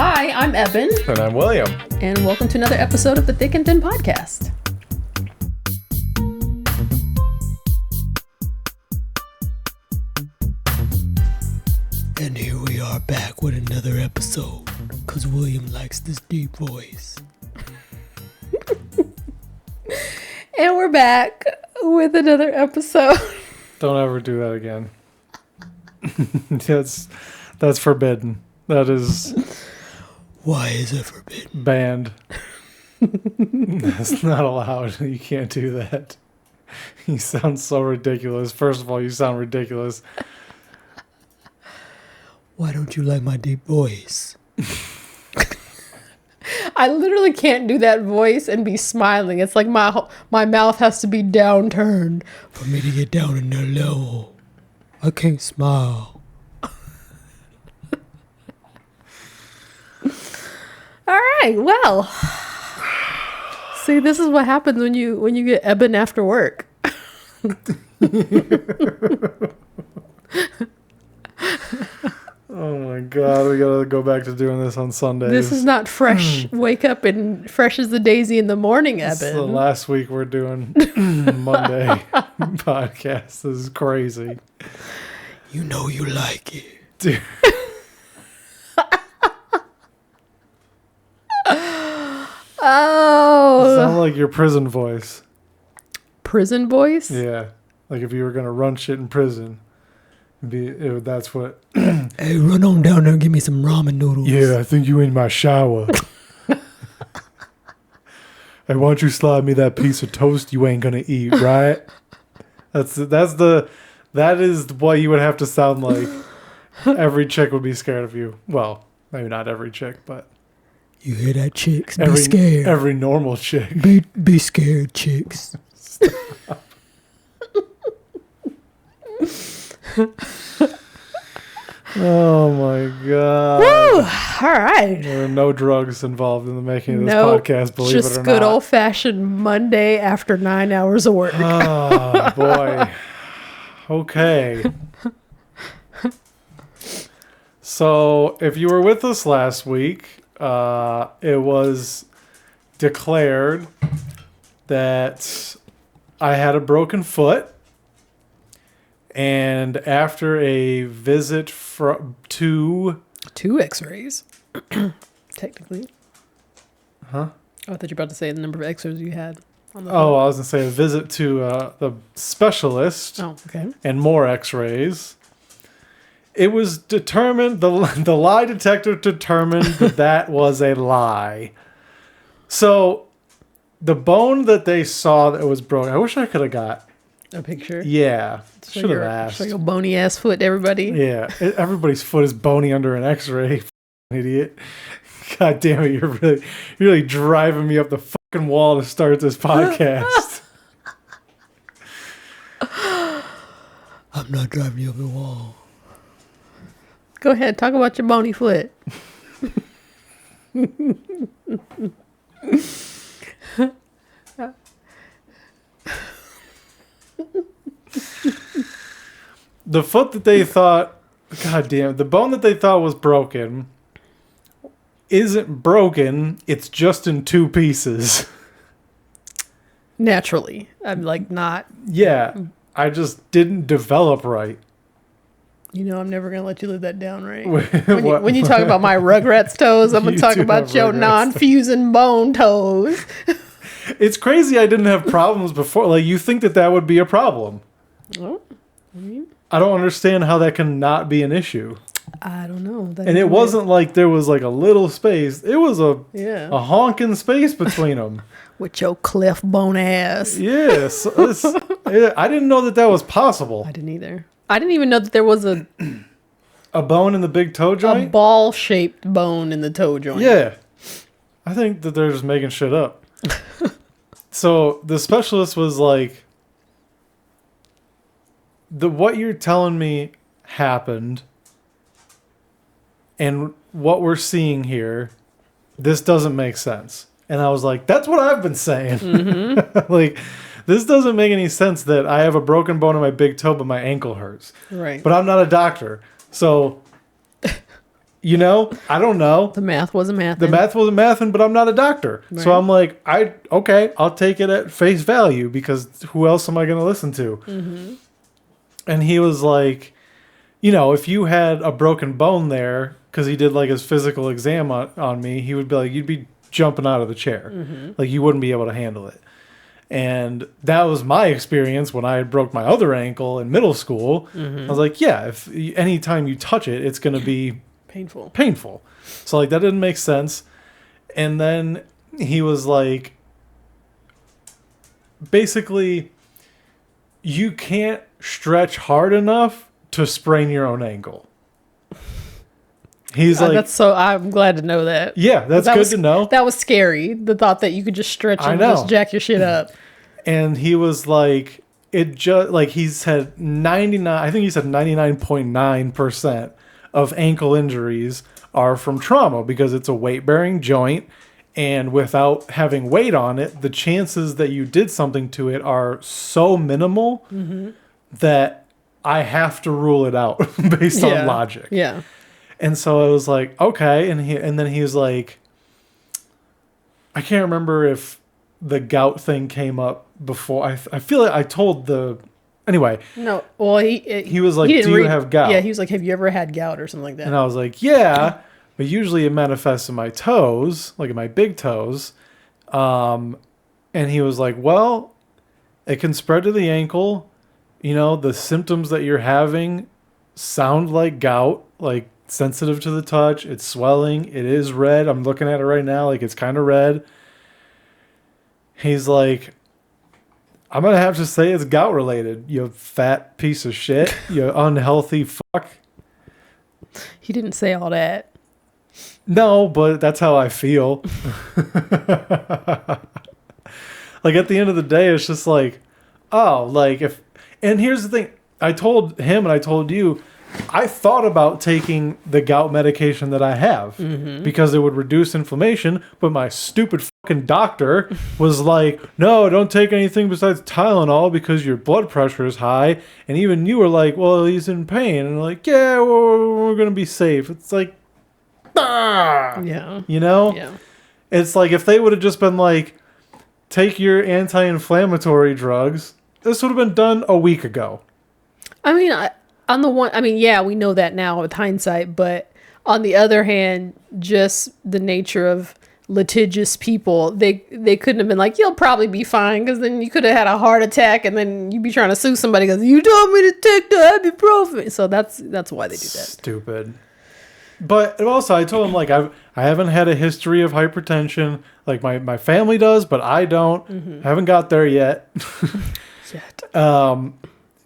Hi, I'm Ebon. And I'm William. And welcome to another episode of the Thick and Thin Podcast. And here we are back with another episode, because William likes this deep voice. And we're back with another episode. Don't ever do that again. That's forbidden. That is... Why is it forbidden? Banned. That's not allowed. You can't do that. You sound so ridiculous. First of all, you sound ridiculous. Why don't you like my deep voice? I literally can't do that voice and be smiling. It's like my mouth has to be downturned. For me to get down in their level, I can't smile. All right, well. See, this is what happens when you get Ebon after work. Oh my God, we gotta go back to doing this on Sundays. This is not fresh. Wake up and fresh as the daisy in the morning, Ebon. This is the last week we're doing Monday podcast. This is crazy. You know you like it. Dude. Oh. You sound like your prison voice. Prison voice? Yeah. Like if you were going to run shit in prison. That's what... Hey, run on down there and give me some ramen noodles. Yeah, I think you in my shower. Hey, why don't you slide me that piece of toast you ain't going to eat, right? That is what you would have to sound like. Every chick would be scared of you. Well, maybe not every chick, but... You hear that, chicks? Be scared. Every normal chick. Be scared, chicks. Oh my God. Woo! All right. There are no drugs involved in the making of this podcast, believe it or not. Just good old-fashioned Monday after 9 hours of work. Oh, boy. Okay. So, if you were with us last week, it was declared that I had a broken foot. And after a visit to... 2 x-rays. Technically. Huh? Oh, I thought you were about to say the number of x-rays you had. On the I was going to say a visit to the specialist. Oh, okay. And more x-rays. It was determined, the lie detector determined that was a lie. So, the bone that they saw that was broken, I wish I could have got a picture. Yeah, should have asked. Show your bony ass foot to everybody. Yeah, everybody's foot is bony under an X-ray. Idiot. God damn it! You're really driving me up the fucking wall to start this podcast. I'm not driving you up the wall. Go ahead, talk about your bony foot. The foot that they thought, God damn, the bone that they thought was broken isn't broken. It's just in 2 pieces. Naturally. I'm like not. Yeah, I just didn't develop right. You know, I'm never going to let you live that down, right? When you talk about my Rugrats toes, I'm going to talk about your non-fusing bone toes. It's crazy I didn't have problems before. Like, you think that would be a problem. Oh, I don't understand how that can not be an issue. I don't know. And it wasn't like there was like a little space. It was a honking space between them. With your cleft bone ass. Yes. I didn't know that was possible. I didn't either. I didn't even know that there was a bone in the big toe joint? A ball-shaped bone in the toe joint. Yeah. I think that they're just making shit up. So the specialist was like, what you're telling me happened and what we're seeing here, this doesn't make sense. And I was like, that's what I've been saying. Mm-hmm. Like, this doesn't make any sense that I have a broken bone in my big toe, but my ankle hurts. Right. But I'm not a doctor. So You know, I don't know. The math wasn't mathing. The math wasn't mathing, but I'm not a doctor. Right. So I'm like, okay, I'll take it at face value because who else am I going to listen to? Mm-hmm. And he was like, you know, if you had a broken bone there, because he did like his physical exam on me, he would be like, you'd be jumping out of the chair. Mm-hmm. Like you wouldn't be able to handle it. And that was my experience when I broke my other ankle in middle school. Mm-hmm. I was like, yeah, if anytime you touch it, it's going to be painful. So like that didn't make sense. And then he was like, basically, you can't stretch hard enough to sprain your own ankle. He's like, I'm glad to know that. Yeah, that's good to know. That was scary. The thought that you could just stretch and just jack your shit up. And he was like, he said 99.9% of ankle injuries are from trauma because it's a weight-bearing joint, and without having weight on it, the chances that you did something to it are so minimal that I have to rule it out based on logic. Yeah. And so I was like, okay, and then he was like, I can't remember if the gout thing came up before. I feel like I told anyway. No, well, he was like, do you have gout? Yeah, he was like, have you ever had gout or something like that? And I was like, yeah, but usually it manifests in my toes, like in my big toes. And he was like, well, it can spread to the ankle. You know, the symptoms that you're having sound like gout, like sensitive to the touch. It's swelling. It is red. I'm looking at it right now. Like it's kind of red. He's like, I'm going to have to say it's gout related, you fat piece of shit, you unhealthy fuck. He didn't say all that. No, but that's how I feel. Like at the end of the day, it's just like, oh, like and here's the thing. I told him and I told you, I thought about taking the gout medication that I have because it would reduce inflammation, but my stupid fucking doctor was like, no, don't take anything besides Tylenol because your blood pressure is high. And even you were like, well, he's in pain. And like, yeah, we're going to be safe. It's like, yeah. You know? Yeah. It's like if they would have just been like, take your anti-inflammatory drugs, this would have been done a week ago. I mean, yeah, we know that now with hindsight, but on the other hand, just the nature of litigious people, they couldn't have been like, you'll probably be fine, because then you could have had a heart attack and then you'd be trying to sue somebody because you told me to take the ibuprofen. So that's why they do that. Stupid. But also, I told him, like, I haven't had a history of hypertension. Like, my family does, but I don't. Mm-hmm. I haven't got there yet.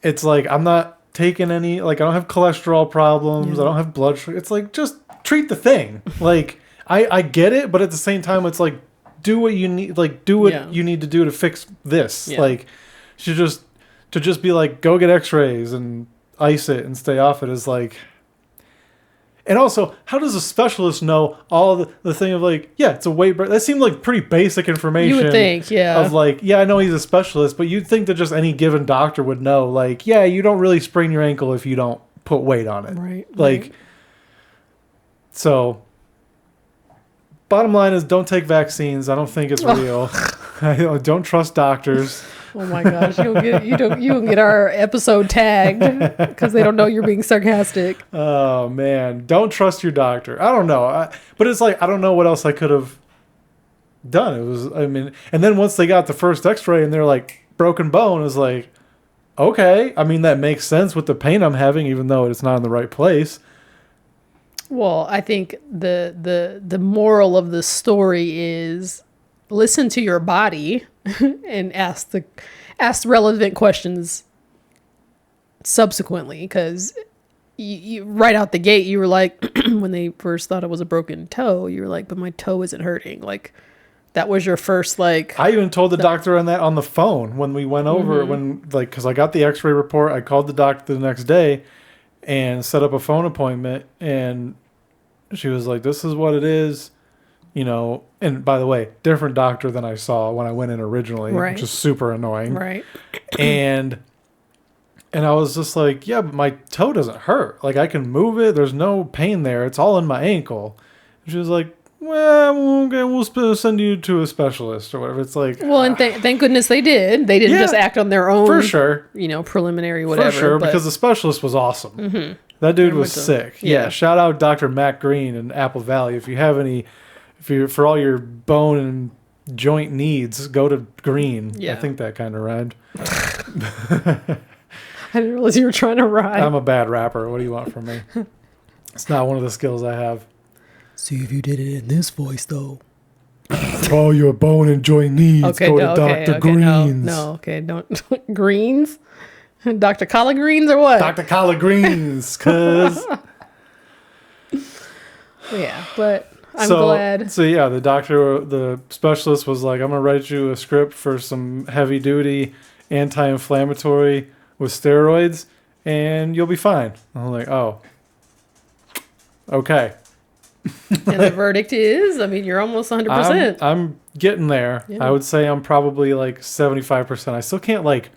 It's like, I'm not taking any, like, I don't have cholesterol problems. Yeah. I don't have blood sugar. It's like, just treat the thing. Like, I get it, but at the same time, it's like, do what you need, like, do what you need to do to fix this. Yeah. Like, to just be like, go get x-rays and ice it and stay off it is like... And also, how does a specialist know all the thing of like, yeah, it's a weight... That seemed like pretty basic information. You would think, yeah. Of like, yeah, I know he's a specialist, but you'd think that just any given doctor would know, like, yeah, you don't really sprain your ankle if you don't put weight on it. Right. Like, right. So, bottom line is don't take vaccines. I don't think it's real. I don't trust doctors. Oh my gosh, you don't get our episode tagged because they don't know you're being sarcastic. Oh man, don't trust your doctor. I don't know, but it's like I don't know what else I could have done. It was, I mean, and then once they got the first X-ray and they're like broken bone, is like, okay, I mean that makes sense with the pain I'm having, even though it's not in the right place. Well, I think the moral of the story is listen to your body and ask relevant questions subsequently, because you right out the gate you were like, when they first thought it was a broken toe, you were like, but my toe isn't hurting. Like that was your first, like... I even told the doctor on that on the phone when we went over, because I got the x-ray report. I called the doctor the next day and set up a phone appointment, and she was like, this is what it is. You know, and by the way, different doctor than I saw when I went in originally, which is super annoying. Right. And And I was just like, yeah, but my toe doesn't hurt. Like, I can move it. There's no pain there. It's all in my ankle. And she was like, well, okay, we'll send you to a specialist or whatever. It's like... Well, and thank goodness they did. They didn't just act on their own. For sure. Preliminary whatever. For sure, because the specialist was awesome. Mm-hmm. That dude was sick. Yeah. Shout out Dr. Matt Green in Apple Valley. If you have for all your bone and joint needs, go to Green. Yeah. I think that kind of rhymed. I didn't realize you were trying to rhyme. I'm a bad rapper. What do you want from me? It's not one of the skills I have. See if you did it in this voice, though. For all your bone and joint needs, go to Dr. Greens. No, okay, don't. Greens? Dr. Collard Greens or what? Dr. Collard Greens, cuz. Yeah, but I'm glad. So yeah, the specialist was like, I'm going to write you a script for some heavy duty anti-inflammatory with steroids and you'll be fine. I'm like, oh, okay. And the verdict is, you're almost 100%. I'm getting there. Yeah. I would say I'm probably like 75%. I still can't like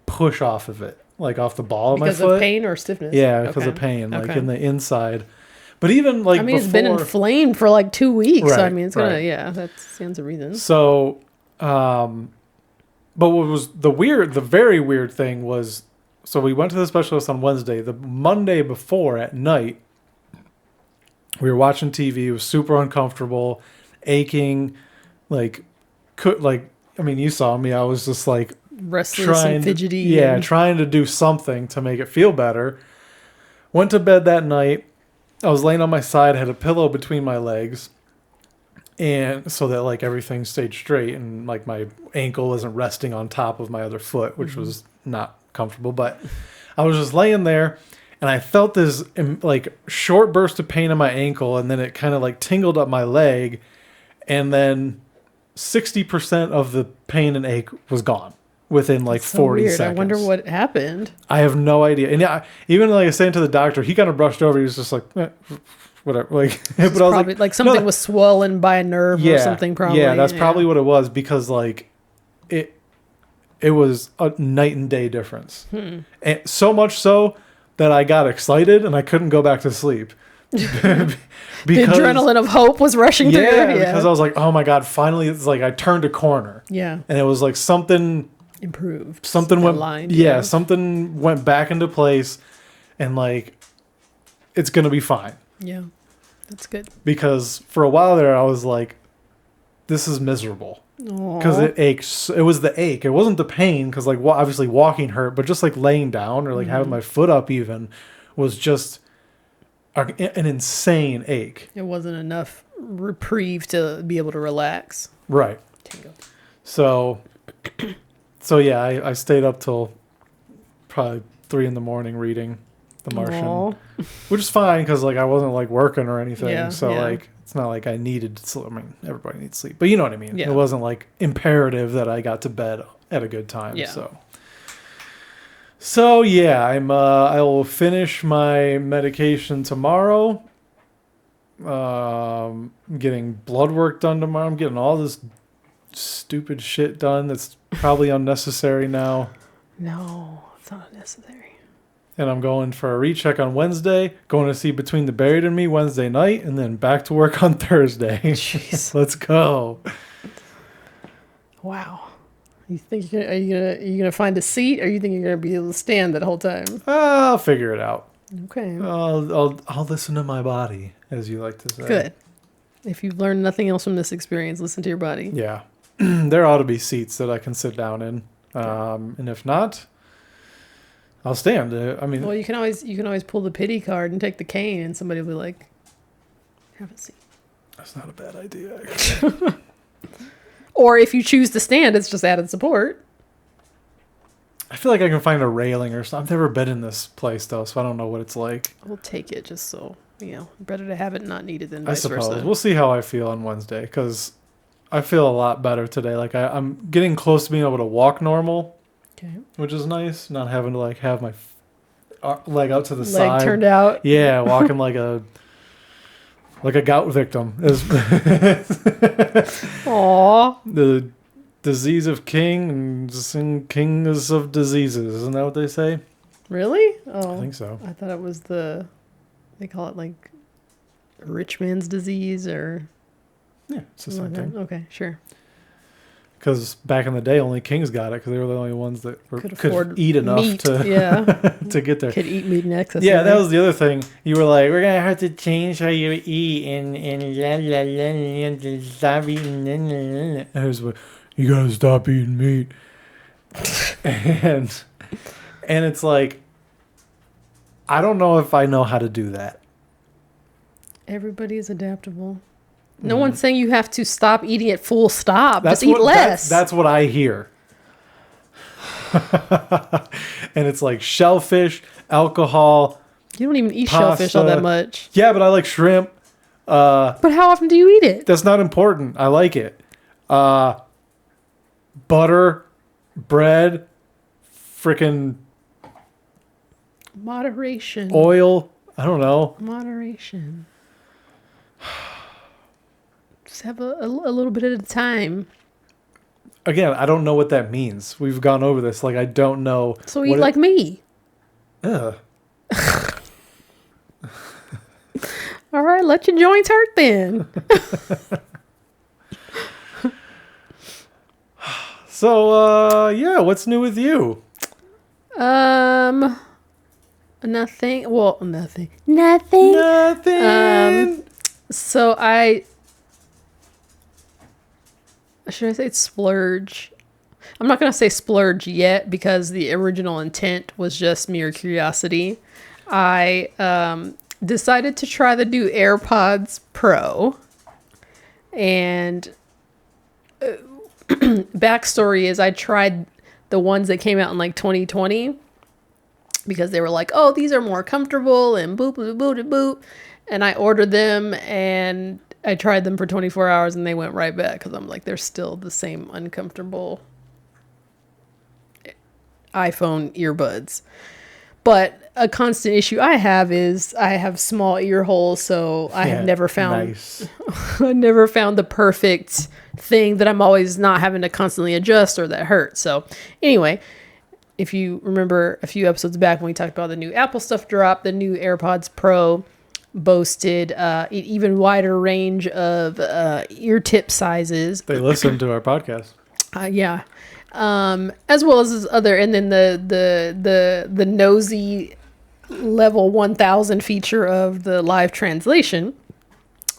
push off of it, like off the ball of my foot. Because of pain or stiffness? Yeah, because of pain, like in the inside. But even like before, it's been inflamed for like 2 weeks. Right, So it's gonna, that stands a reason. So, but what was the very weird thing was, so we went to the specialist on Wednesday. The Monday before at night, we were watching TV. It was super uncomfortable, aching, you saw me. I was just like restless and fidgety. Yeah, trying to do something to make it feel better. Went to bed that night. I was laying on my side, had a pillow between my legs, and so that like everything stayed straight and like my ankle wasn't resting on top of my other foot, which was not comfortable. But I was just laying there, and I felt this like short burst of pain in my ankle, and then it kind of like tingled up my leg, and then 60% of the pain and ache was gone within like 40 weird. seconds. I wonder what happened. I have no idea. And yeah, even like I was saying to the doctor, he kind of brushed over. He was just like, whatever. Like, but I was like something was swollen by a nerve or something. Probably. Yeah, that's probably what it was, because like it was a night and day difference. And so much so that I got excited and I couldn't go back to sleep. The adrenaline of hope was rushing through. Yeah, because I was like, oh my God, finally, it's like I turned a corner. Yeah. And it was like something improved. Something went aligned, something went back into place, and like it's gonna be fine. Yeah. That's good. Because for a while there I was like, this is miserable. Because it aches. It was the ache. It wasn't the pain, because like obviously walking hurt, but just like laying down or like having my foot up even was just an insane ache. It wasn't enough reprieve to be able to relax. Right. Tingle. So yeah, I stayed up till probably 3 a.m. reading The Martian, which is fine because like I wasn't like working or anything. Yeah, like it's not like I needed sleep. I mean, everybody needs sleep, but you know what I mean. Yeah. It wasn't like imperative that I got to bed at a good time. Yeah. So yeah, I will finish my medication tomorrow. I'm getting blood work done tomorrow. I'm getting all this stupid shit done that's probably unnecessary now. No, it's not unnecessary. And I'm going for a recheck on Wednesday, going to see Between the Buried and Me Wednesday night, and then back to work on Thursday. Jeez. Let's go. Wow. You think are you gonna find a seat, or you think you're gonna be able to stand that whole time? I'll figure it out. Okay. I'll listen to my body, as you like to say. Good. If you've learned nothing else from this experience, listen to your body. Yeah. There ought to be seats that I can sit down in. And if not, I'll stand. Well, you can always pull the pity card and take the cane, and somebody will be like, "Have a seat." That's not a bad idea, actually. Or if you choose to stand, it's just added support. I feel like I can find a railing or something. I've never been in this place, though, so I don't know what it's like. We'll take it just so, better to have it not needed than I vice suppose. versa. We'll see how I feel on Wednesday, because I feel a lot better today. Like, I'm getting close to being able to walk normal, Okay. which is nice. Not having to, like, have my leg out to the Leg side. turned out. Yeah, walking like a gout victim. Aww. The disease of kings and kings of diseases. Isn't that what they say? Really? Oh, I think so. I thought it was they call it like rich man's disease or Yeah, it's the something same like that. thing. Okay, sure. Because back in the day, only kings got it because they were the only ones that Could afford eat enough meat, to yeah. to get there. Could eat meat in excess. Yeah, that was the other thing. You were like, we're gonna have to change how you eat and la la la and stop eating. And I was like, you gotta stop eating meat. and it's like, I don't know if I know how to do that. Everybody is adaptable. No one's saying you have to stop eating it full stop. That's Just eat less. That's what I hear. And it's like shellfish, alcohol. You don't even eat pasta. shellfish all that much. Yeah, but I like shrimp. But how often do you eat it? That's not important. I like it. Butter, bread, freaking Moderation. oil. I don't know. Moderation. Just have a little bit at a time. Again, I don't know what that means. We've gone over this. Like, I don't know. So eat like me. Ugh. All right, let your joints hurt then. So, yeah, what's new with you? Nothing. Well, nothing. Nothing. Nothing. So should I say splurge? I'm not going to say splurge yet because the original intent was just mere curiosity. I decided to try the new AirPods Pro. And backstory is I tried the ones that came out in like 2020 because they were like, oh, these are more comfortable and boop, boop, boop, boop, boop. And I ordered them and I tried them for 24 hours and they went right back because I'm like, they're still the same uncomfortable iPhone earbuds. But a constant issue I have is I have small ear holes, so I have never found I never found the perfect thing that I'm always not having to constantly adjust or that hurts. So anyway, if you remember a few episodes back when we talked about the new Apple stuff drop, the new AirPods Pro boasted an even wider range of ear tip sizes. They listen to our podcast. Yeah. As well as other, and then the nosy level 1000 feature of the live translation.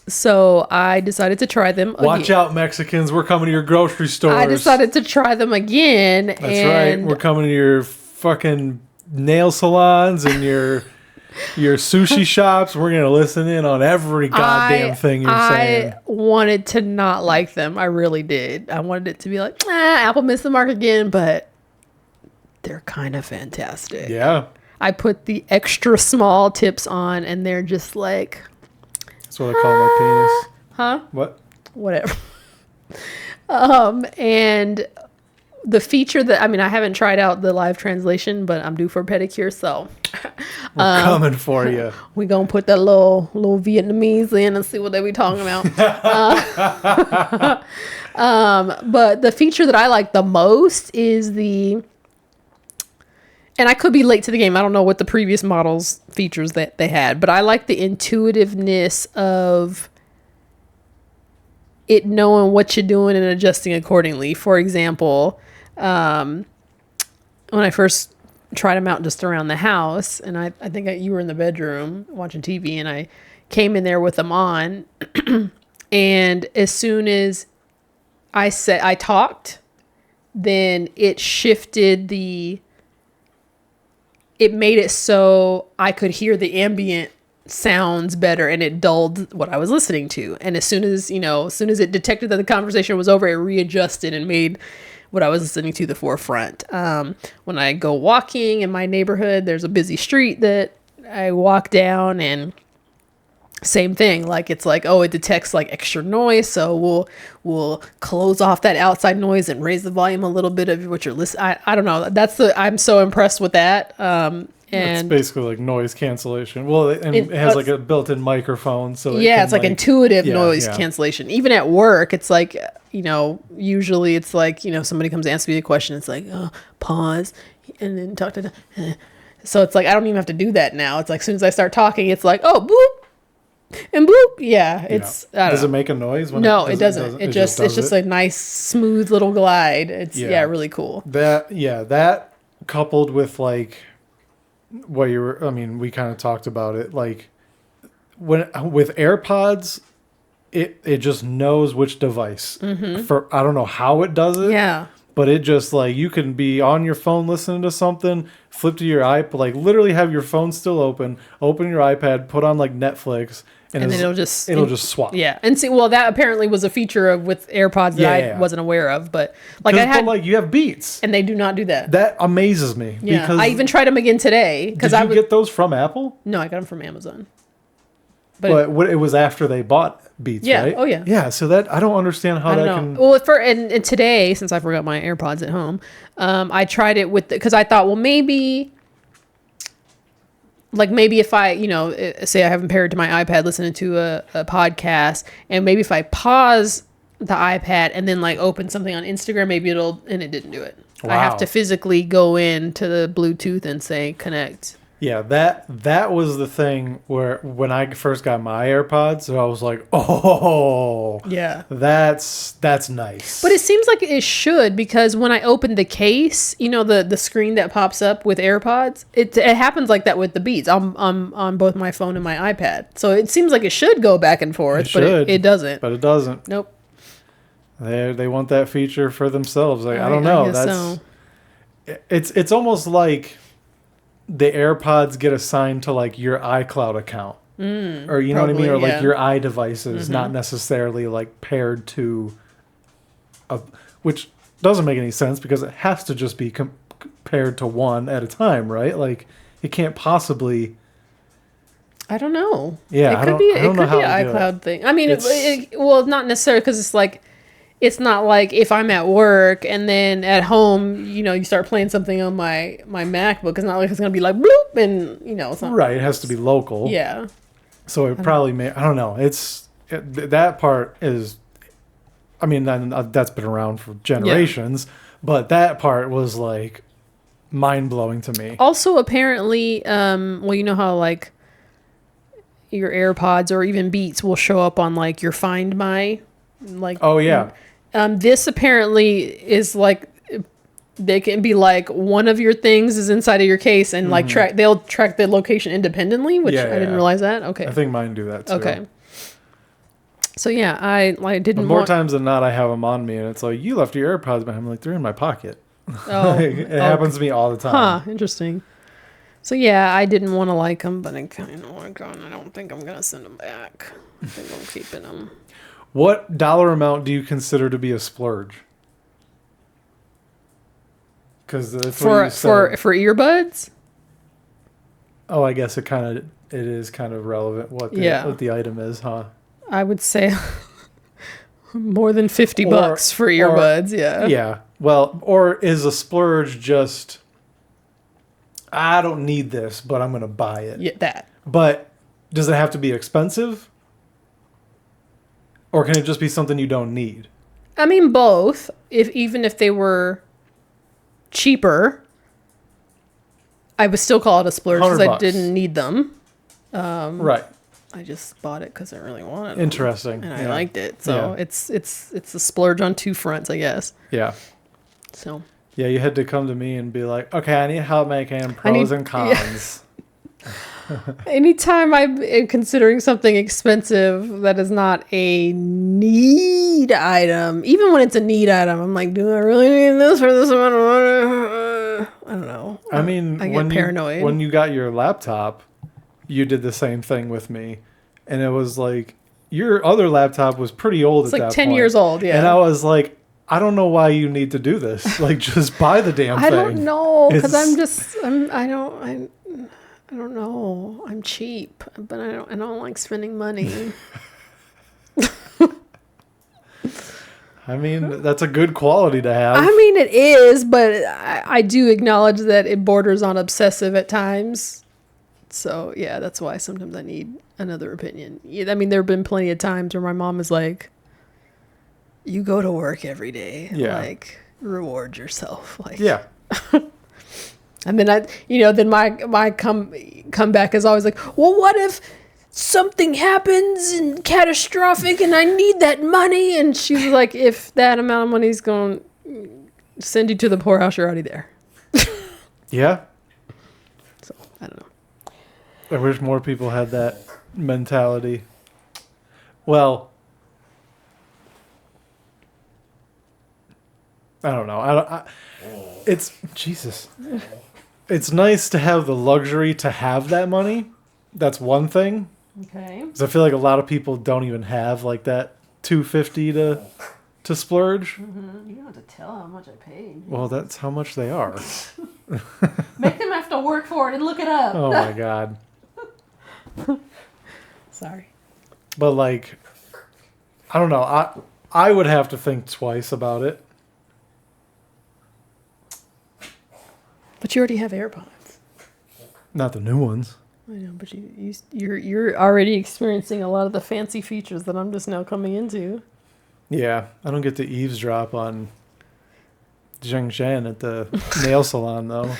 So I decided to try them again. Watch out, Mexicans. We're coming to your grocery stores. I decided to try them again. That's right. We're coming to your fucking nail salons and your sushi shops. We're going to listen in on every goddamn thing you're saying. I wanted to not like them. I really did. I wanted it to be like, Apple missed the mark again, but they're kind of fantastic. Yeah. I put the extra small tips on and they're just like... That's what I call my penis. Huh? What? Whatever. And the feature that, I mean, I haven't tried out the live translation, but I'm due for a pedicure, so... We're coming for you. We're going to put that little Vietnamese in and see what they be talking about. But the feature that I like the most is and I could be late to the game. I don't know what the previous models features that they had, but I like the intuitiveness of it knowing what you're doing and adjusting accordingly. For example, when I first tried them out just around the house, and I think you were in the bedroom watching TV, and I came in there with them on, and as soon as I talked, then it shifted it made it so I could hear the ambient sounds better, and it dulled what I was listening to. And as soon as it detected that the conversation was over, it readjusted and made what I was listening to the forefront. When I go walking in my neighborhood, there's a busy street that I walk down, and same thing. Like, it's like, oh, it detects like extra noise, so we'll close off that outside noise and raise the volume a little bit of what you're listening. I don't know. I'm so impressed with that. And It's And basically like noise cancellation. Well, and it has like a built-in microphone, so it's like intuitive noise yeah. cancellation. Even at work, it's like, usually it's like, somebody comes to ask me a question. It's like, oh, pause and then talk to them. So it's like, I don't even have to do that now. It's like, as soon as I start talking, it's like, oh, boop and boop. Yeah. It's, Does it make a noise? When no, it doesn't. It's just a nice, smooth little glide. It's really cool. That coupled with like, we kind of talked about it, like with AirPods, it just knows which device. I don't know how it does it. Yeah. But it just like, you can be on your phone listening to something, flip to your iPad, like literally have your phone still open your iPad, put on like Netflix, and then it'll just swap. Yeah. And see, well, that apparently was a feature with AirPods that I wasn't aware of, but like you have Beats, and they do not do that. That amazes me. Yeah. Because I even tried them again today. Did you get those from Apple? No, I got them from Amazon. But it was after they bought Beats, right? Oh, yeah. Yeah, so that I don't understand how that can... Well, and today, since I forgot my AirPods at home, I tried it because I thought, well, maybe if I, say I have them paired to my iPad listening to a podcast, and maybe if I pause the iPad and then like open something on Instagram, maybe and it didn't do it. Wow. I have to physically go into the Bluetooth and say connect. Yeah, that was the thing where when I first got my AirPods, so I was like, oh, yeah, that's nice. But it seems like it should, because when I open the case, the screen that pops up with AirPods, it happens like that with the Beats. I'm on both my phone and my iPad, so it seems like it should go back and forth, but it doesn't. But it doesn't. Nope. They want that feature for themselves. Like, I don't know. It's almost like the AirPods get assigned to like your iCloud account, or you know what I mean, or like your iDevices, not necessarily like paired to which doesn't make any sense because it has to just be paired to one at a time, right? Like it can't possibly. I don't know. Yeah, it could be an iCloud thing. I mean, well, not necessarily, because it's like, it's not like if I'm at work and then at home, you start playing something on my MacBook. It's not like it's going to be like bloop and, it's not. Right. It has to be local. Yeah. So it probably I don't know. That part is, I mean, that's been around for generations, but that part was like mind blowing to me. Also, apparently, well, you know how like your AirPods or even Beats will show up on like your Find My, like. Oh, yeah. This apparently is like, they can be like one of your things is inside of your case and like they'll track the location independently, which I didn't realize that. Okay. I think mine do that too. Okay. So yeah, I didn't. But more times than not, I have them on me, and it's like, you left your AirPods behind. I'm like, they're in my pocket. Oh, it happens to me all the time. Huh. Interesting. So yeah, I didn't want to like them, but I kind of like them. I don't think I'm gonna send them back. I think I'm keeping them. What dollar amount do you consider to be a splurge? Because that's what you said. For earbuds. Oh, I guess it is kind of relevant what the item is, huh? I would say more than $50 for earbuds. Yeah. Well, or is a splurge just, I don't need this, but I'm going to buy it. Yeah, that. But does it have to be expensive? Or can it just be something you don't need? I mean, both. Even if they were cheaper, I would still call it a splurge because I didn't need them. Right. I just bought it because I really wanted it. Interesting. And I liked it. So it's a splurge on two fronts, I guess. Yeah. So. Yeah, you had to come to me and be like, okay, I need help making pros and cons. Yeah. Anytime I'm considering something expensive that is not a need item, even when it's a need item, I'm like, do I really need this for this amount of money? I don't know. I mean, I get paranoid. When you got your laptop, you did the same thing with me. And it was like, your other laptop was pretty old at that point. It's like 10 years old, yeah. And I was like, I don't know why you need to do this. Like, just buy the damn thing. I don't know, because I don't know. I'm cheap, but I don't like spending money. I mean, that's a good quality to have. I mean, it is, but I do acknowledge that it borders on obsessive at times. So, yeah, that's why sometimes I need another opinion. I mean, there have been plenty of times where my mom is like, you go to work every day. Yeah. Like, reward yourself. Like, Yeah. And then then my comeback is always like, well, what if something happens and catastrophic and I need that money? And she was like, if that amount of money is going to send you to the poorhouse, you're already there. Yeah. So, I don't know. I wish more people had that mentality. Well, I don't know. It's Jesus. It's nice to have the luxury to have that money. That's one thing. Okay. Because I feel like a lot of people don't even have like that $250 to splurge. Mm-hmm. You don't have to tell how much I paid. Well, that's how much they are. Make them have to work for it and look it up. Oh my God. Sorry. But like, I don't know. I would have to think twice about it. But you already have AirPods. Not the new ones. I know, but you're already experiencing a lot of the fancy features that I'm just now coming into. Yeah, I don't get to eavesdrop on Zheng Zhan at the nail salon though.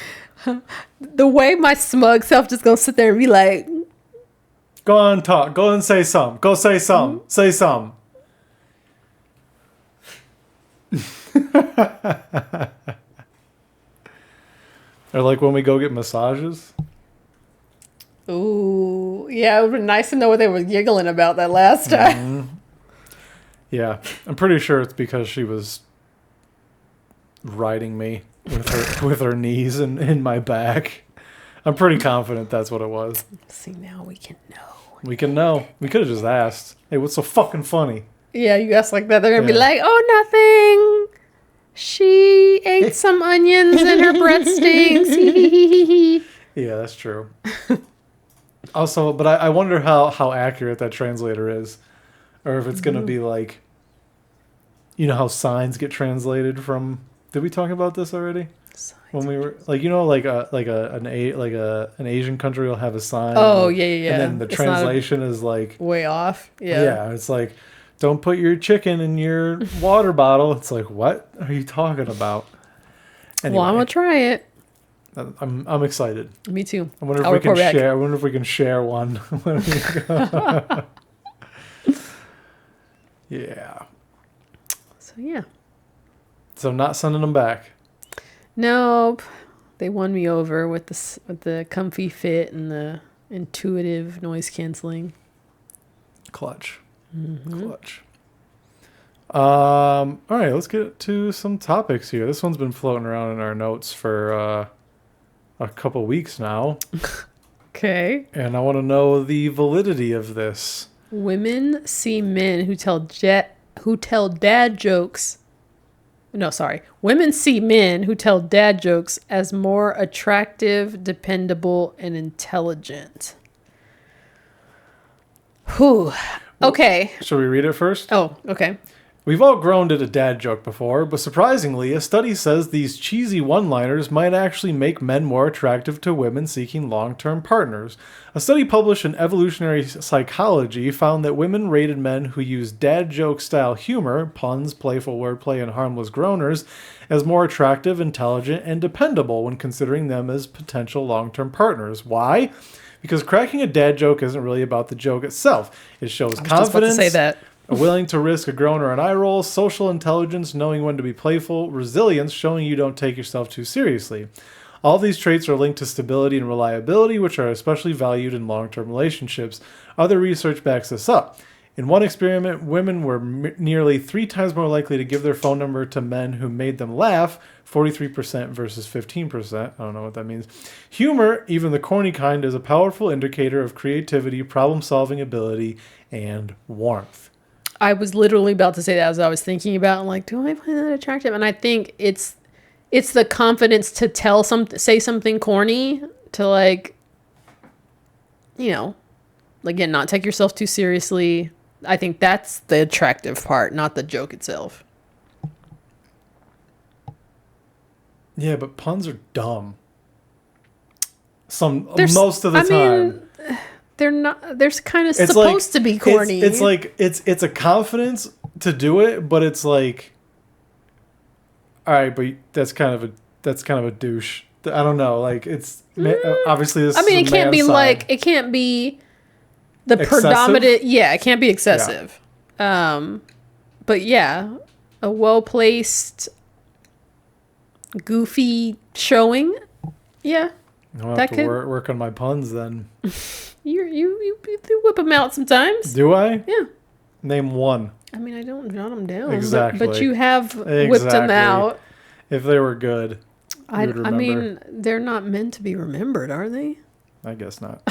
The way my smug self just gonna sit there and be like, Go on, talk. Go and say some. Go say some. Say some. Or like when we go get massages. ooh, yeah, it would be nice to know what they were giggling about that last time. Yeah, I'm pretty sure it's because she was riding me with her knees in my back. I'm pretty confident that's what it was. See, now we can know. We can know. We could have just asked. Hey, what's so fucking funny? Yeah, you ask like that, they're gonna be Yeah. like, oh, nothing. She ate some onions and her breath stinks. Yeah, that's true. Also, but I wonder how accurate that translator is. Or if it's going to be like, you know how signs get translated from... Did we talk about this already? When we were like, an Asian country will have a sign. Oh, yeah. And then the It's translation is like... way off. Yeah. Yeah, it's like, don't put your chicken in your water bottle. It's like, what are you talking about? Anyway, Well, I'm gonna try it. I'm excited. Me too. I wonder if I'll we can report back. share. I wonder if we can share one. When we go. Yeah. So yeah. So not sending them back. Nope. They won me over with the comfy fit and the intuitive noise canceling. Clutch. Mm-hmm. Clutch. All right, let's get to some topics here. This one's been floating around in our notes for a couple weeks now. Okay. And I want to know the validity of this. Women see men who tell dad jokes. No, sorry. Women see men who tell dad jokes as more attractive, dependable, and intelligent. Whew. Okay. Should we read it first? Oh, okay. We've all groaned at a dad joke before, but surprisingly, a study says these cheesy one-liners might actually make men more attractive to women seeking long-term partners. A study published in Evolutionary Psychology found that women rated men who use dad joke-style humor, puns, playful wordplay, and harmless groaners, as more attractive, intelligent, and dependable when considering them as potential long-term partners. Why? Because cracking a dad joke isn't really about the joke itself. It shows I was just about to confidence, say that. willing to risk a groan or an eye roll, social intelligence, knowing when to be playful, resilience, showing you don't take yourself too seriously. All these traits are linked to stability and reliability, which are especially valued in long-term relationships. Other research backs this up. In one experiment, women were nearly 3 times more likely to give their phone number to men who made them laugh, 43% versus 15%. I don't know what that means. Humor, even the corny kind, is a powerful indicator of creativity, problem-solving ability, and warmth. I was literally about to say that as I was thinking about it. I'm like, do I find that attractive? And I think it's the confidence to say something corny, to like, again, not take yourself too seriously. I think that's the attractive part, not the joke itself. Yeah, but puns are dumb. There's- Most of the I time. mean, they're not. They're kind of It's supposed to be corny. It's like it's a confidence to do it, but it's like, all right, but that's kind of a douche. I don't know. Like it's obviously this. I mean, is it a can't be man's like side. it can't be the Excessive? predominant. Yeah, it can't be excessive. But yeah, a well placed, goofy showing. Yeah, I'll that have to could- work on my puns then. you whip them out sometimes. Do I? Yeah. Name one. I mean, I don't jot them down. Exactly. But you have whipped them Exactly. out. If they were good, I you would remember. mean, they're not meant to be remembered, are they? I guess not.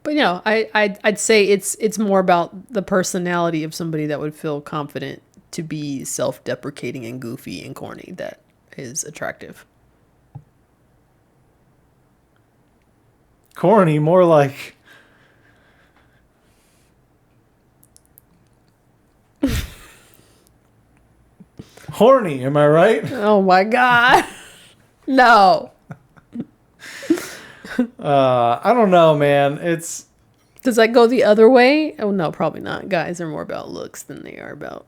But I'd say it's more about the personality of somebody that would feel confident to be self-deprecating and goofy and corny. That is attractive. Corny, more like. Horny, am I right? Oh my god. No. I don't know, man. It's Does that go the other way? Oh no, probably not. Guys are more about looks than they are about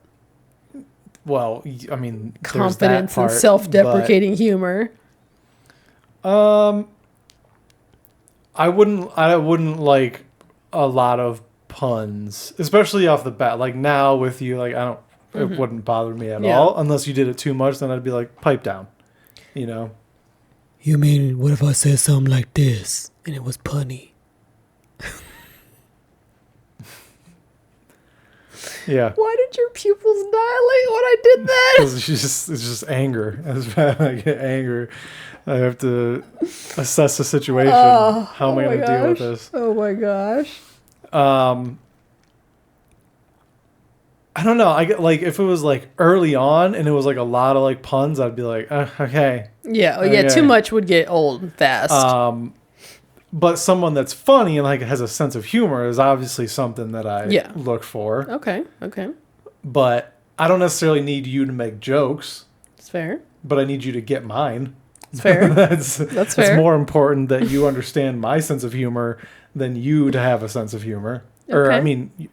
well, I mean, there's that confidence part, and self-deprecating humor. but, I wouldn't like a lot of puns, especially off the bat. Like now with you, like it wouldn't bother me at Yeah. all unless you did it too much. Then I'd be like, pipe down, you know. You mean, what if I said something like this and it was punny? Yeah. Why did your pupils dilate when I did that? It's just anger. As bad I get anger, I have to assess the situation. How am I going to deal with this? Oh my gosh. I don't know. I get like if it was like early on and it was like a lot of like puns, I'd be like, okay. Yeah, Okay. too much would get old fast. But someone that's funny and like has a sense of humor is obviously something that I Yeah. look for. Okay. But I don't necessarily need you to make jokes, It's fair. but I need you to get mine. It's fair. That's fair. It's more important that you understand my sense of humor than you to have a sense of humor. Or I Okay. mean, you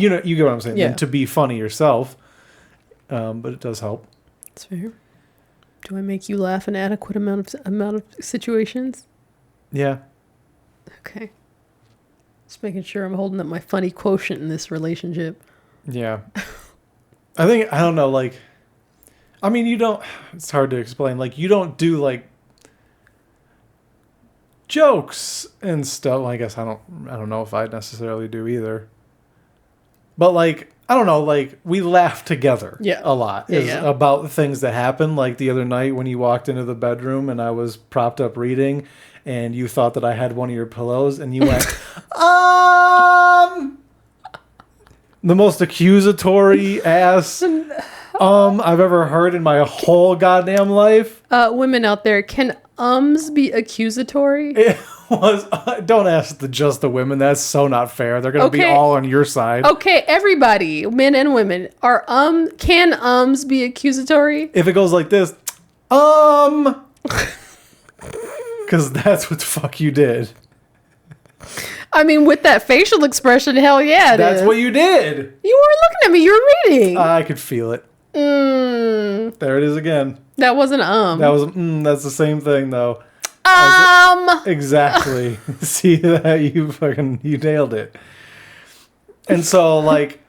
know you get what I'm saying. Yeah. Than to be funny yourself, but it does help. It's fair. Do I make you laugh an adequate amount of situations? Yeah. Okay. Just making sure I'm holding up my funny quotient in this relationship. Yeah. I don't know, like, I mean, you don't, it's hard to explain. Like, you don't do, like, jokes and stuff. Well, I guess I don't know if I necessarily do either. But, like, I don't know, like, we laugh together a lot about the things that happen. Like, the other night when you walked into the bedroom and I was propped up reading and you thought that I had one of your pillows and you went, the most accusatory ass I've ever heard in my whole goddamn life. Women out there, can ums be accusatory? It was, don't ask just the women. That's so not fair. They're going to be Okay. all on your side. Okay, everybody, men and women, can ums be accusatory? If it goes like this, because that's what the fuck you did. I mean, with that facial expression, hell yeah, That's what you did. You weren't looking at me, you were reading. I could feel it. There it is again. That wasn't That was that's the same thing though. Exactly. See that you nailed it. And so like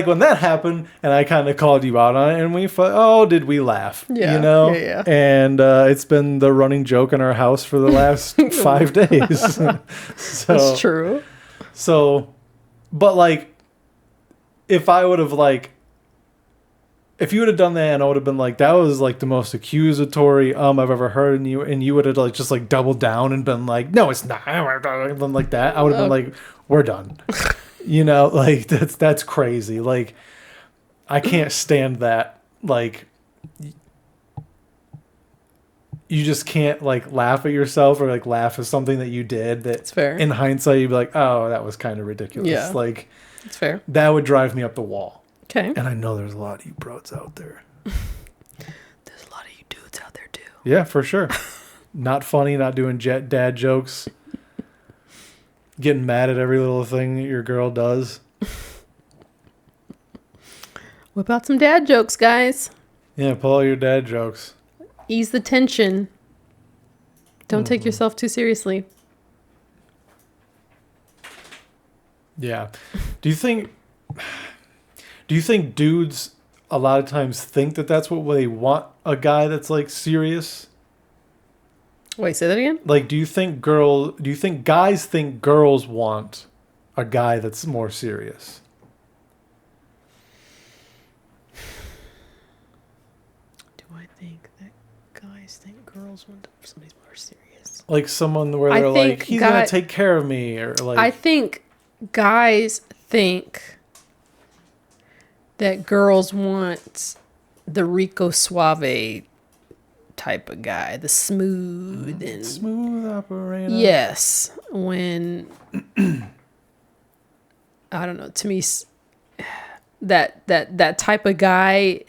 when that happened and I kind of called you out on it and did we laugh? Yeah, You know? yeah. And it's been the running joke in our house for the last 5 days. So That's true. So, but like, if I would have like, if you would have done that and I would have been like, that was like the most accusatory I've ever heard, and you would have like just like doubled down and been like, no, it's not, been like that, I would have been like, we're done. You know, like that's crazy. Like, I can't stand that. Like, you just can't like laugh at yourself or like laugh at something that you did that fair. in hindsight you'd be like, oh, that was kind of ridiculous. Yeah. Like, It's fair. that would drive me up the wall. Okay. And I know there's a lot of you bros out there. There's a lot of you dudes out there Yeah, for sure. Not funny, not doing dad jokes. Getting mad at every little thing that your girl does. Whip out some dad jokes, guys. Yeah, pull all your dad jokes. Ease the tension. Don't take yourself too seriously. Yeah. Do you think dudes a lot of times think that that's what they want, a guy that's like serious? Wait, say that again? Like, do you think guys think girls want a guy that's more serious? Do I think that guys think girls want somebody more serious? Like someone where they're like, he's gonna take care of me, or like. I think guys think that girls want the Rico Suave type of guy, the smooth and smooth operator. Yes, when I don't know. To me, that type of guy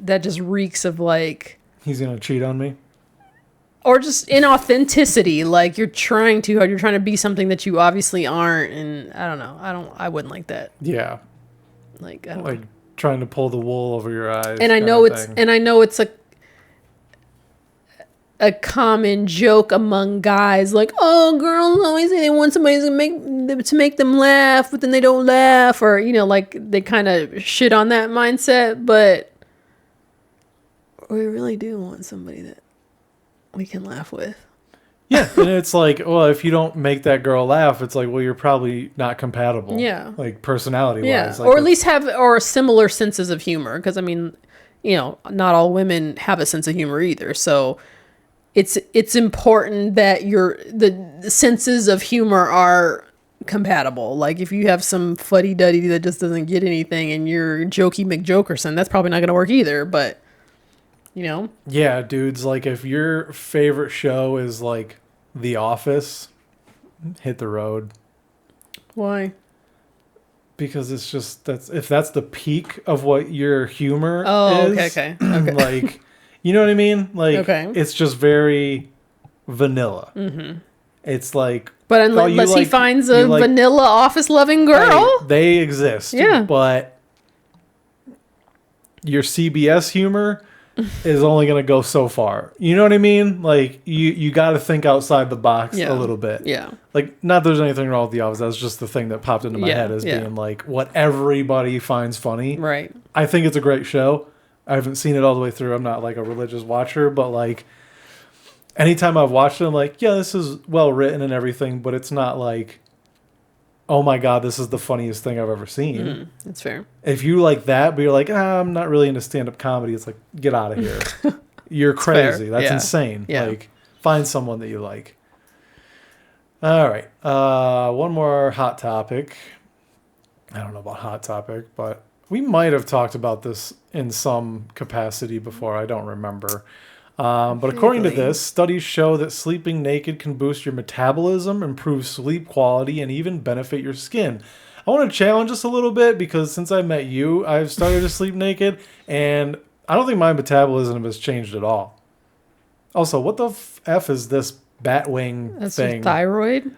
that just reeks of like he's gonna cheat on me, or just inauthenticity. Like you're trying too hard. You're trying to be something that you obviously aren't. And I don't know. I wouldn't like that. Yeah, like I don't like know. Trying to pull the wool over your eyes. And I know it's a common joke among guys, like, oh, girls always say they want somebody to make them laugh, but then they don't laugh, or like they kind of shit on that mindset. But we really do want somebody that we can laugh with. Yeah, and it's like, well, if you don't make that girl laugh, it's like, well, you're probably not compatible. Yeah, like personality yeah, wise, like or at least have similar senses of humor. Because I mean, not all women have a sense of humor either. So it's important that the senses of humor are compatible. Like if you have some fuddy-duddy that just doesn't get anything and you're Jokey McJokerson, that's probably not going to work either. But yeah, dudes, like if your favorite show is like The Office, hit the road. Why? Because it's just if that's the peak of what your humor is. Okay. Like, you know what I mean? Like, okay. It's just very vanilla. Mm-hmm. It's like, but unless he finds a vanilla office-loving girl, hey, they exist. Yeah, but your CBS humor is only going to go so far. You know what I mean? Like, you got to think outside the box a little bit. Yeah. Like, not there's anything wrong with The Office. That's just the thing that popped into my head as being like what everybody finds funny. Right. I think it's a great show. I haven't seen it all the way through. I'm not like a religious watcher, but like anytime I've watched it, I'm like, yeah, this is well written and everything, but it's not like, oh my God, this is the funniest thing I've ever seen. That's fair. If you like that, but you're like, I'm not really into stand-up comedy, it's like, get out of here. You're crazy. That's insane. Yeah. Like, find someone that you like. All right. One more hot topic. I don't know about hot topic, but we might have talked about this in some capacity before. I don't remember. But according to this, studies show that sleeping naked can boost your metabolism, improve sleep quality, and even benefit your skin. I want to challenge us a little bit because since I met you, I've started to sleep naked, and I don't think my metabolism has changed at all. Also, what the F is this Batwing That's thing? your thyroid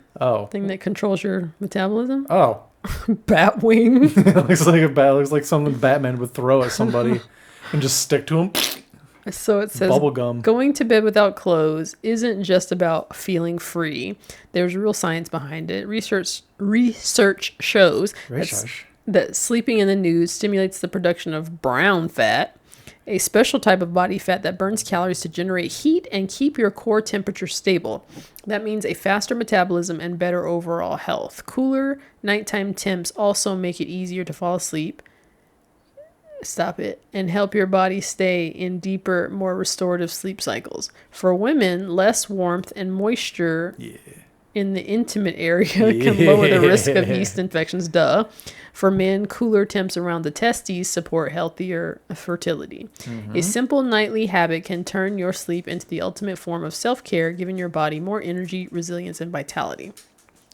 thing that controls your metabolism. Oh. Batwing. Looks like something Batman would throw at somebody and just stick to him. So it says, bubblegum. Going to bed without clothes isn't just about feeling free. There's real science behind it. Research shows that sleeping in the nude stimulates the production of brown fat, a special type of body fat that burns calories to generate heat and keep your core temperature stable. That means a faster metabolism and better overall health. Cooler nighttime temps also make it easier to fall asleep. Stop it. And help your body stay in deeper, more restorative sleep cycles. For women, less warmth and moisture in the intimate area can lower the risk of yeast infections. Duh. For men, cooler temps around the testes support healthier fertility. A simple nightly habit can turn your sleep into the ultimate form of self-care, giving your body more energy, resilience, and vitality.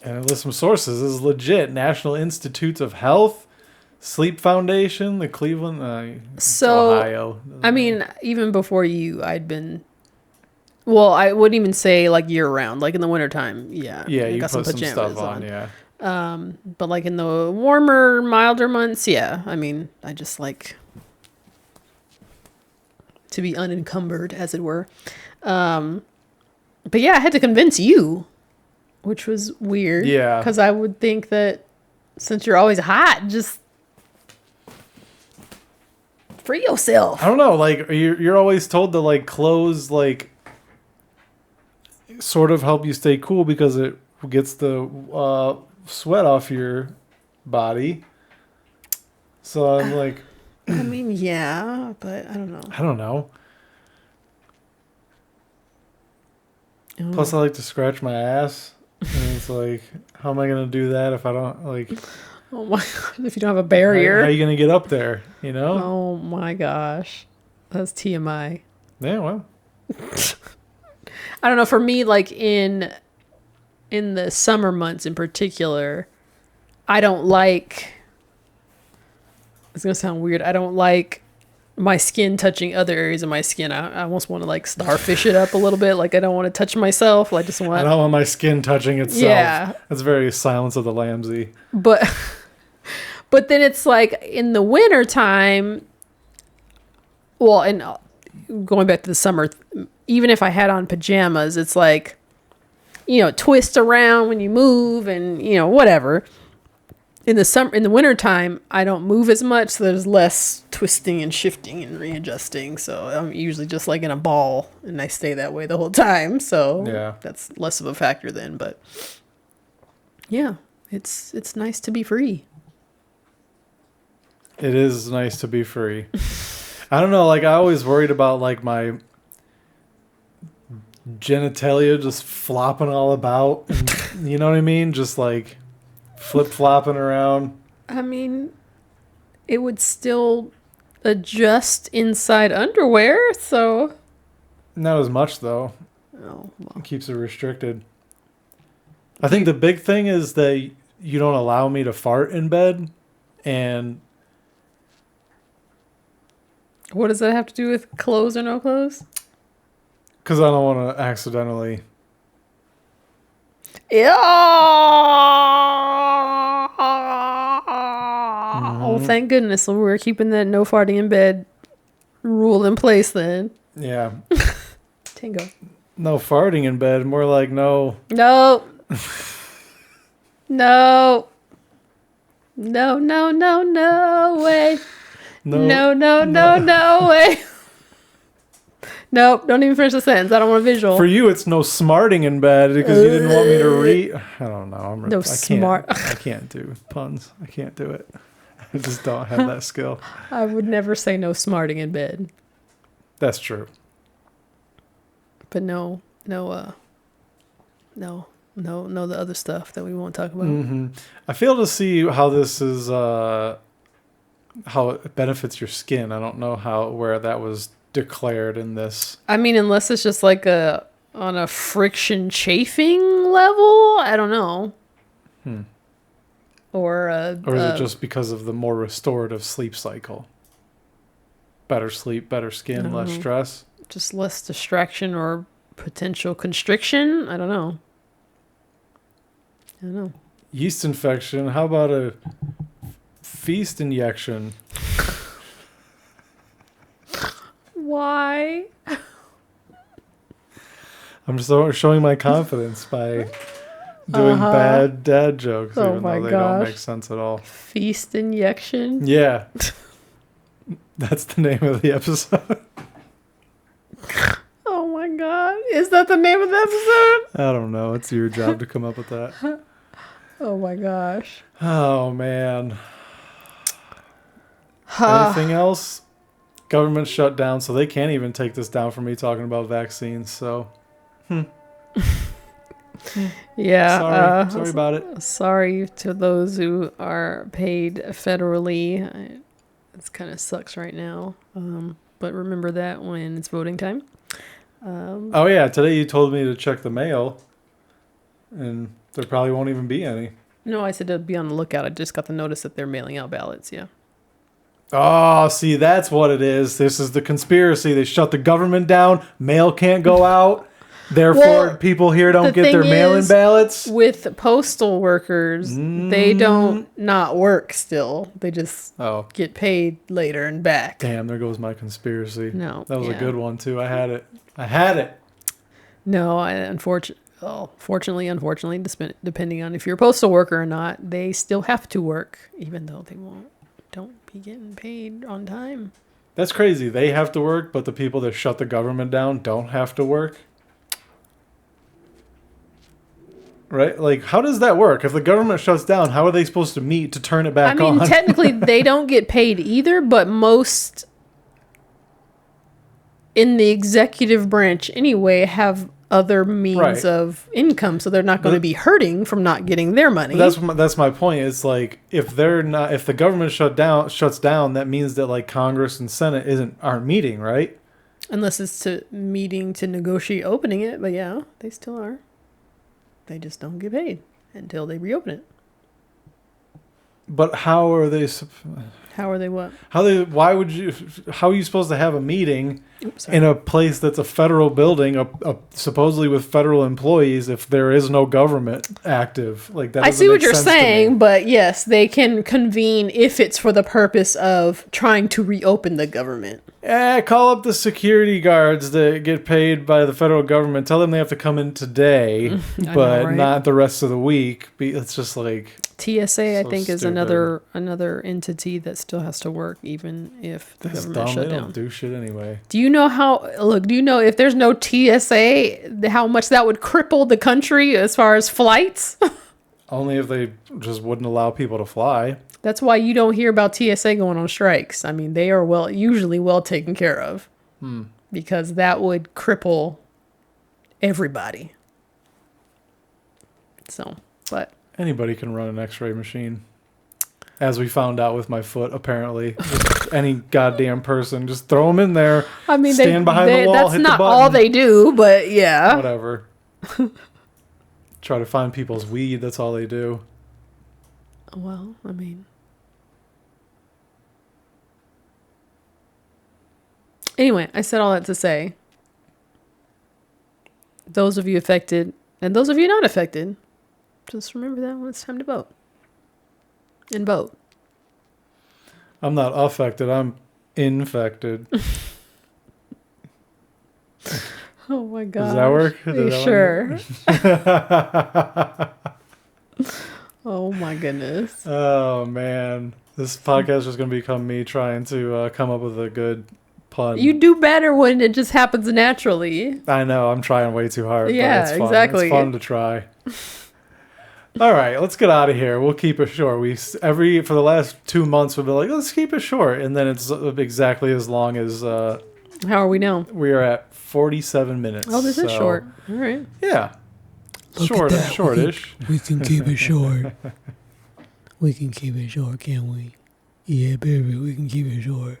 And I list some sources. This is legit. National Institutes of Health, Sleep Foundation, the Cleveland, Ohio. I mean, even before you, I'd been Well, I wouldn't even say like year round. Like in the wintertime, yeah. Yeah, I you got put some stuff on, yeah. But like in the warmer, milder months, yeah. I mean, I just like to be unencumbered, as it were. But yeah, I had to convince you, which was weird. Yeah. Because I would think that since you're always hot, just free yourself. I don't know. Like you're always told to like clothes like sort of help you stay cool because it gets the sweat off your body. So I'm like, I mean, yeah, but I don't know. I don't know. Plus, I like to scratch my ass, and it's like, how am I gonna do that if I don't like? Oh my god! If you don't have a barrier, How are you gonna get up there? You know? Oh my gosh, that's TMI. Yeah, well, I don't know. For me, like in the summer months in particular, I don't like. It's gonna sound weird. I don't like my skin touching other areas of my skin. I almost want to like starfish it up a little bit. Like I don't want to touch myself. I just want. I don't want my skin touching itself. Yeah, that's very Silence of the Lambsy. But then it's like in the winter time. Well, and going back to the summer, even if I had on pajamas, it's like, twist around when you move and, whatever. In the winter time, I don't move as much, so there's less twisting and shifting and readjusting. So I'm usually just like in a ball and I stay that way the whole time. So yeah, that's less of a factor then, but yeah, it's nice to be free. It is nice to be free. I don't know, like I always worried about like my genitalia just flopping all about, and, you know what I mean? Just like flip-flopping around. I mean, it would still adjust inside underwear, so Not as much though. oh, well. It keeps it restricted. I think the big thing is that you don't allow me to fart in bed, and What does that have to do with clothes or no clothes? because I don't want to accidentally. Yeah. Oh, thank goodness. So we're keeping that no farting in bed rule in place then. Yeah. Tango. No farting in bed. More like no. No. No. No, no, no, no way. No, no, no, no way. Nope, don't even finish the sentence. I don't want a visual. For you, it's no smarting in bed because you didn't want me to read. I don't know. I can't do puns. I can't do it. I just don't have that skill. I would never say no smarting in bed. That's true. But no, the other stuff that we won't talk about. Mm-hmm. I fail to see how this is, how it benefits your skin. I don't know where that was declared in this. I mean, unless it's just like on a friction chafing level, I don't know. Or is it just because of the more restorative sleep cycle? Better sleep, better skin, less stress. Just less distraction or potential constriction. I don't know. Yeast infection. How about a feast injection? Why? I'm just showing my confidence by doing bad dad jokes, even though they don't make sense at all. Feast injection? Yeah. That's the name of the episode. Oh my god. Is that the name of the episode? I don't know. It's your job to come up with that. Oh my gosh. Oh, man. Anything else? Government shut down, so they can't even take this down for me talking about vaccines. So, yeah. Sorry about it. Sorry to those who are paid federally. It kind of sucks right now. But remember that when it's voting time. Oh yeah, today you told me to check the mail, and there probably won't even be any. No, I said to be on the lookout. I just got the notice that they're mailing out ballots. Yeah. Oh, see, that's what it is. This is the conspiracy. They shut the government down. Mail can't go out. Therefore, Well, people here don't the get their thing mail-in is, ballots. With postal workers, they don't not work still. They just get paid later and back. Damn, there goes my conspiracy. No, That was a yeah. good one, too. I had it. No, unfortunately, depending on if you're a postal worker or not, they still have to work, even though they don't be getting paid on time. That's crazy. They have to work, but the people that shut the government down don't have to work. Right? Like, how does that work? If the government shuts down, how are they supposed to meet to turn it back on? I mean, technically, they don't get paid either, but most in the executive branch anyway have other means of income, so they're not going to be hurting from not getting their money. That's my point. It's like if the government shuts down, that means that like Congress and Senate aren't meeting, right? Unless it's meeting to negotiate opening it, but yeah, they still are. They just don't get paid until they reopen it. But how are they? How are they what? How are you supposed to have a meeting in a place that's a federal building, supposedly with federal employees, if there is no government active? Like that. I see what you're saying, but yes, they can convene if it's for the purpose of trying to reopen the government. Call up the security guards that get paid by the federal government. Tell them they have to come in today, but not the rest of the week. It's just like TSA, I think, is another entity that still has to work, even if the government shut down. They don't do shit anyway. Do you know if there's no TSA, how much that would cripple the country as far as flights? Only if they just wouldn't allow people to fly. That's why you don't hear about TSA going on strikes. I mean, they are usually well taken care of because that would cripple everybody. So, but anybody can run an X-ray machine, as we found out with my foot. Apparently, just any goddamn person, just throw them in there. I mean, stand behind the wall, that's hit not the button. all they do, but yeah, whatever. Try to find people's weed. That's all they do. Well, I mean. Anyway, I said all that to say, those of you affected and those of you not affected, just remember that when it's time to vote. And vote. I'm not affected. I'm infected. Oh my God. Does that work? Sure. Oh my goodness. Oh man. This podcast is going to become me trying to come up with a good pun. You do better when it just happens naturally. I know. I'm trying way too hard. Yeah, but it's fun. exactly. It's fun to try. All right, let's get out of here. We'll keep it short. For the last 2 months we've been like, let's keep it short, and then it's exactly as long as. How are we now? We are at 47 minutes. Oh, this is short. All right. Yeah. Shortish. We can keep it short. We can keep it short, can't we? Yeah, baby, we can keep it short.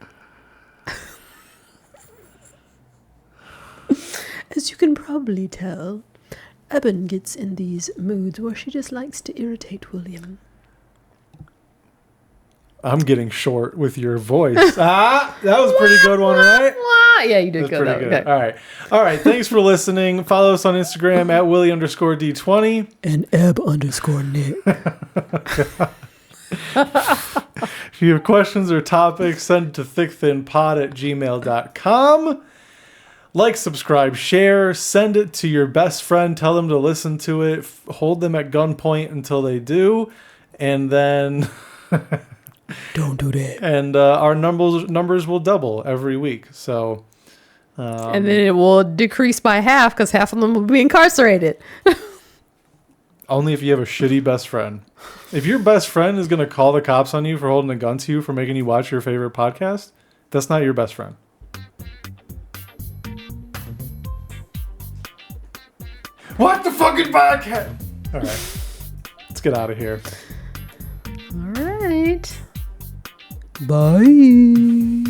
As you can probably tell, Ebon gets in these moods where she just likes to irritate William. I'm getting short with your voice. That was a pretty good one, right? Yeah, you did good. Okay. All right. Thanks for listening. Follow us on Instagram at Willie_D20 and Eb_Nick. If you have questions or topics, send it to thickthinpod@gmail.com. Like, subscribe, share, send it to your best friend, tell them to listen to it, hold them at gunpoint until they do, and then don't do that. And our numbers will double every week. So and then it will decrease by half because half of them will be incarcerated. Only if you have a shitty best friend. If your best friend is going to call the cops on you for holding a gun to you for making you watch your favorite podcast, that's not your best friend. What the fucking podcast? All right. Let's get out of here. All right. Bye.